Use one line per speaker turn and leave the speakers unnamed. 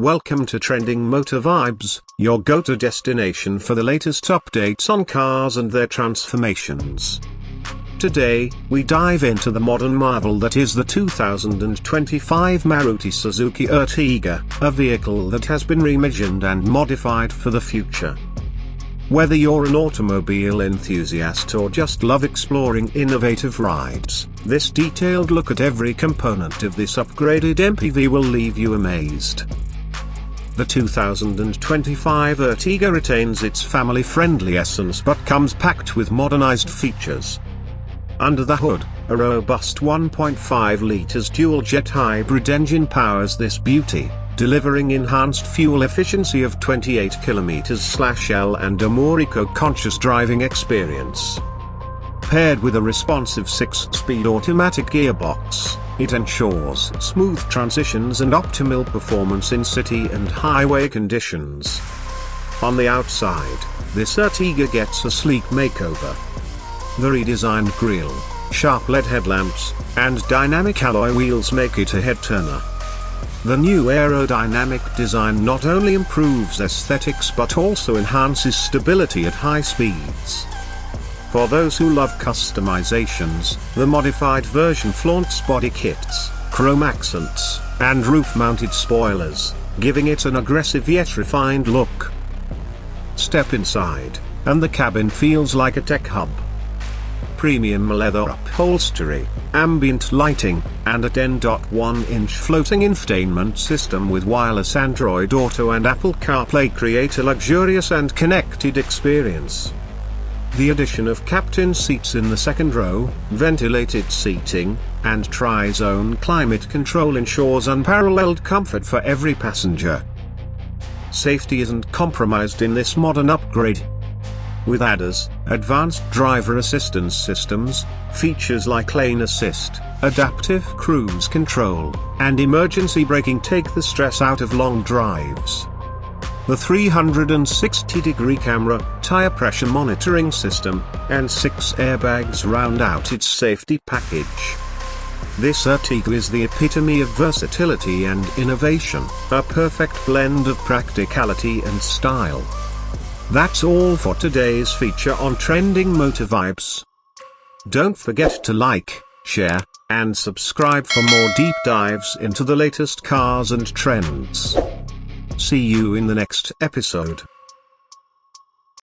Welcome to Trending Motor Vibes, your go-to destination for the latest updates on cars and their transformations. Today, we dive into the modern marvel that is the 2025 Maruti Suzuki Ertiga, a vehicle that has been reimagined and modified for the future. Whether you're an automobile enthusiast or just love exploring innovative rides, this detailed look at every component of this upgraded MPV will leave you amazed. The 2025 Ertiga retains its family-friendly essence but comes packed with modernized features. Under the hood, a robust 1.5 liters DualJet hybrid engine powers this beauty, delivering enhanced fuel efficiency of 28 km/L and a more eco-conscious driving experience. Paired with a responsive 6-speed automatic gearbox, it ensures smooth transitions and optimal performance in city and highway conditions. On the outside, this Ertiga gets a sleek makeover. The redesigned grille, sharp LED headlamps, and dynamic alloy wheels make it a head-turner. The new aerodynamic design not only improves aesthetics but also enhances stability at high speeds. For those who love customizations, the modified version flaunts body kits, chrome accents, and roof-mounted spoilers, giving it an aggressive yet refined look. Step inside, and the cabin feels like a tech hub. Premium leather upholstery, ambient lighting, and a 10.1-inch floating infotainment system with wireless Android Auto and Apple CarPlay create a luxurious and connected experience. The addition of captain seats in the second row, ventilated seating, and tri-zone climate control ensures unparalleled comfort for every passenger. Safety isn't compromised in this modern upgrade. With ADAS, advanced driver assistance systems, features like lane assist, adaptive cruise control, and emergency braking take the stress out of long drives. The 360-degree camera, tire pressure monitoring system, and 6 airbags round out its safety package. This Ertiga is the epitome of versatility and innovation, a perfect blend of practicality and style. That's all for today's feature on Trending Motor Vibes. Don't forget to like, share, and subscribe for more deep dives into the latest cars and trends. See you in the next episode.